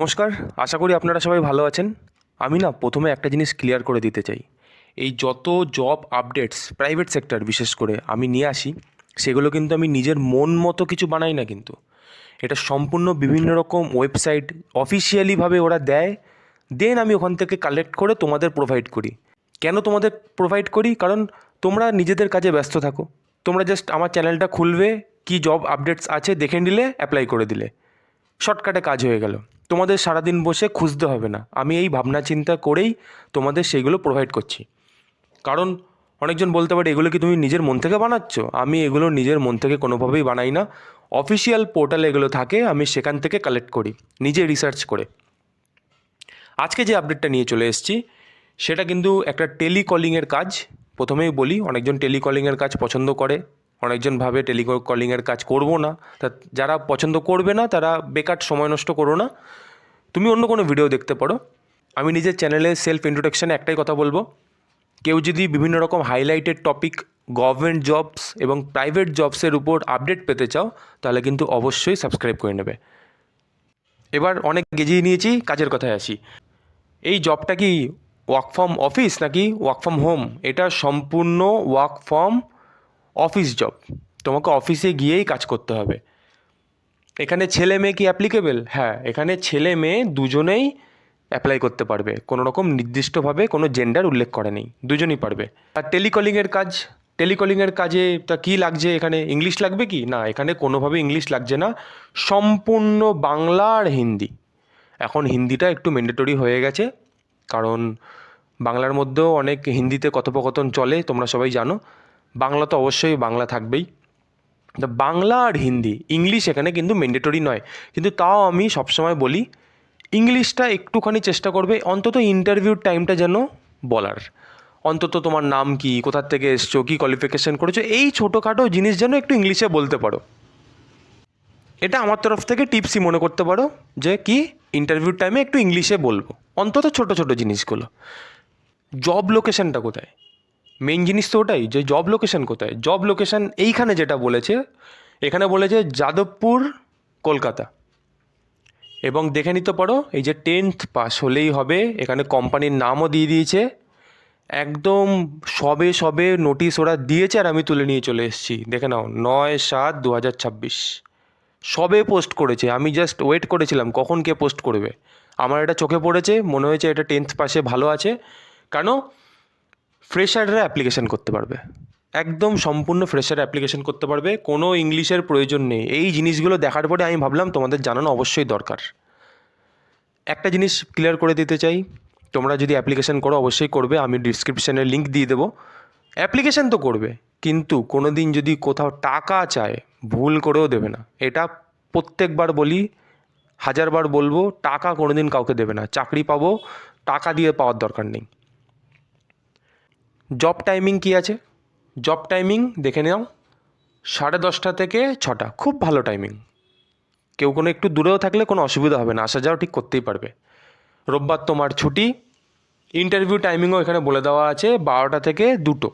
নমস্কার, আশা করি আপনারা সবাই ভালো আছেন। আমি না প্রথমে একটা জিনিস ক্লিয়ার করে দিতে চাই। এই যত জব আপডেটস প্রাইভেট সেক্টর বিশেষ করে আমি নিয়ে আসি, সেগুলো কিন্তু আমি নিজের মন মতো কিছু বানাই না কিন্তু। এটা সম্পূর্ণ বিভিন্ন রকম ওয়েবসাইট অফিসিয়ালিভাবে ওরা দেয়, দেন আমি ওখান থেকে কালেক্ট করে তোমাদের প্রোভাইড করি। কেন তোমাদের প্রোভাইড করি? কারণ তোমরা নিজেদের কাজে ব্যস্ত থাকো। তোমরা জাস্ট আমার চ্যানেলটা খুলবে, কি জব আপডেটস আছে দেখে নিলে, অ্যাপ্লাই করে দিলে, শর্টকাটে কাজ হয়ে গেল। তোমাদের সারাদিন বসে খুঁজতে হবে না। আমি এই ভাবনা চিন্তা করেই তোমাদের সেইগুলো প্রোভাইড করছি। কারণ অনেকজন বলতে পারে, এগুলো কি তুমি নিজের মন থেকে বানাচ্ছ? আমি এগুলো নিজের মন থেকে কোনোভাবেই বানাই না। অফিসিয়াল পোর্টালে এগুলো থাকে, আমি সেখান থেকে কালেক্ট করি নিজে রিসার্চ করে। আজকে যে আপডেটটা নিয়ে চলে এসেছি সেটা কিন্তু একটা টেলিকলিংয়ের কাজ। প্রথমেই বলি, অনেকজন টেলিকলিংয়ের কাজ পছন্দ করে, অনেকজন ভাবে টেলিকলিংয়ের কাজ করব না। তা যারা পছন্দ করবে না তারা বেকার সময় নষ্ট করো না, তুমি অন্য কোনো ভিডিও দেখতে পারো। আমি নিজের চ্যানেলে সেলফ ইন্ট্রোডাকশানে একটাই কথা বলবো, কেউ যদি বিভিন্ন রকম হাইলাইটেড টপিক, গভর্নমেন্ট জবস এবং প্রাইভেট জবসের উপর আপডেট পেতে চাও, তাহলে কিন্তু অবশ্যই সাবস্ক্রাইব করে নেবে। এবার অনেক গেজিয়ে নিয়েছি, কাজের কথায় আসি। এই জবটা কি ওয়ার্ক ফ্রম অফিস নাকি ওয়ার্ক ফ্রম হোম? এটা সম্পূর্ণ ওয়ার্ক ফ্রম অফিস জব। তোমাকে অফিসে গিয়েই কাজ করতে হবে। এখানে ছেলে মেয়ে কি অ্যাপ্লিকেবল? হ্যাঁ, এখানে ছেলে মেয়ে দুজনেই অ্যাপ্লাই করতে পারবে। কোনো রকম নির্দিষ্টভাবে কোনো জেন্ডার উল্লেখ করা নেই, দুজনই পারবে। আর টেলিকলিংয়ের কাজ, টেলিকলিংয়ের কাজে তা কী লাগছে? এখানে ইংলিশ লাগবে কি? না, এখানে কোনোভাবে ইংলিশ লাগছে না, সম্পূর্ণ বাংলা আর হিন্দি। এখন হিন্দিটা একটু ম্যান্ডেটরি হয়ে গেছে, কারণ বাংলার মধ্যেও অনেক হিন্দিতে কথোপকথন চলে, তোমরা সবাই জানো। বাংলা তো অবশ্যই বাংলা থাকবেই। তো বাংলা আর হিন্দি, ইংলিশ এখানে কিন্তু ম্যান্ডেটরি নয়। কিন্তু তাও আমি সবসময় বলি, ইংলিশটা একটুখানি চেষ্টা করবে, অন্তত ইন্টারভিউর টাইমটা যেন বলার। অন্তত তোমার নাম কি, কোথার থেকে এসছো, কী কোয়ালিফিকেশান করেছো, এই ছোটোখাটো জিনিস যেন একটু ইংলিশে বলতে পারো। এটা আমার তরফ থেকে টিপসই মনে করতে পারো, যে কি ইন্টারভিউর টাইমে একটু ইংলিশে বলবো, অন্তত ছোটো ছোটো জিনিসগুলো। জব লোকেশানটা কোথায়? মেন জিনিস তো ওটাই, যে জব লোকেশান কোথায়। জব লোকেশান এইখানে যেটা বলেছে, এখানে বলেছে যাদবপুর, কলকাতা। এবং দেখে নিতে পারো, এই যে 10th পাস হলেই হবে, এখানে কোম্পানির নামও দিয়ে দিয়েছে। একদম সবে সবে নোটিশ ওরা দিয়েছে আর আমি তুলে নিয়ে চলে এসেছি, দেখে নাও, 9/7/2026 সবে পোস্ট করেছে। আমি জাস্ট ওয়েট করেছিলাম কখন কে পোস্ট করবে। আমার এটা চোখে পড়েছে, মনে হয়েছে এটা 10th পাসে ভালো আছে। কেন? ফ্রেশাররা অ্যাপ্লিকেশান করতে পারবে, একদম সম্পূর্ণ ফ্রেশার অ্যাপ্লিকেশান করতে পারবে, কোনো ইংলিশের প্রয়োজন নেই। এই জিনিসগুলো দেখার পরে আমি ভাবলাম তোমাদের জানানো অবশ্যই দরকার। একটা জিনিস ক্লিয়ার করে দিতে চাই, তোমরা যদি অ্যাপ্লিকেশান করো অবশ্যই করবে, আমি ডিসক্রিপশানে লিঙ্ক দিয়ে দেবো। অ্যাপ্লিকেশান তো করবে, কিন্তু কোনো দিন যদি কোথাও টাকা চায়, ভুল করেও দেবে না। এটা প্রত্যেকবার বলি, হাজারবার বলবো, টাকা কোনো দিন কাউকে দেবে না। চাকরি পাবো, টাকা দিয়ে পাওয়ার দরকার নেই। জব টাইমিং কী আছে? জব টাইমিং দেখে নাও, 10:30 থেকে 6টা, খুব ভালো টাইমিং। কেউ কোনো একটু দূরেও থাকলে কোনো অসুবিধা হবে না, আসা যাওয়া ঠিক করতেই পারবে। রোববার তোমার ছুটি। ইন্টারভিউ টাইমিংও এখানে বলে দেওয়া আছে, 12টা থেকে 2টো,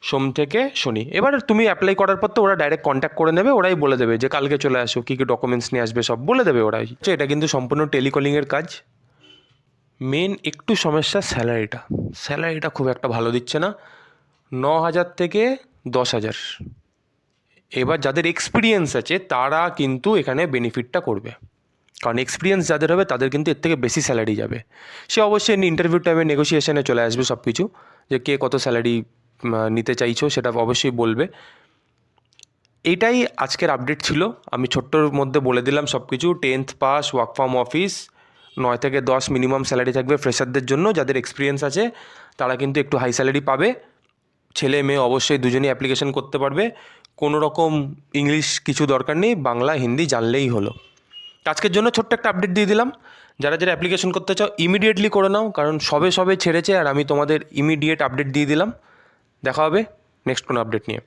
সোম থেকে শনি। এবার তুমি অ্যাপ্লাই করার পর তো ওরা ডাইরেক্ট কন্ট্যাক্ট করে নেবে, ওরাই বলে দেবে যে কালকে চলে আসো, কী কী ডকুমেন্টস নিয়ে আসবে সব বলে দেবে ওরাই। এটা কিন্তু সম্পূর্ণ টেলিকলিংয়ের কাজ। মেন একটু সমস্যা স্যালারিটা, স্যালারিটা খুব একটা ভালো দিচ্ছে না, 9,000 থেকে 10,000। এবার যাদের এক্সপিরিয়েন্স আছে তারা কিন্তু এখানে বেনিফিটটা করবে, কারণ এক্সপিরিয়েন্স যাদের হবে তাদের কিন্তু এর থেকে বেশি স্যালারি যাবে। সে অবশ্যই ইন্টারভিউ টাইমে নেগোসিয়েশনে চলে আসবে সব কিছু, যে কে কত স্যালারি নিতে চাইছো সেটা অবশ্যই বলবে। এইটাই আজকের আপডেট ছিল, আমি ছোট্টর মধ্যে বলে দিলাম সব কিছু। 10th pass, work from office, 9 থেকে 10 মিনিমাম স্যালারি থাকবে ফ্রেশারদের জন্য। যাদের এক্সপিরিয়েন্স আছে তারা কিন্তু একটু হাই স্যালারি পাবে। ছেলে মেয়ে অবশ্যই দুজনেই অ্যাপ্লিকেশন করতে পারবে, কোনো রকম ইংলিশ কিছু দরকার নেই, বাংলা হিন্দি জানলেই হলো। আজকের জন্য ছোট্ট একটা আপডেট দিয়ে দিলাম। যারা যারা অ্যাপ্লিকেশন করতে চাও ইমিডিয়েটলি করে নাও, কারণ সবে সবে ছেড়েছে আর আমি তোমাদের ইমিডিয়েট আপডেট দিয়ে দিলাম। দেখা হবে নেক্সট কোনো আপডেট নিয়ে।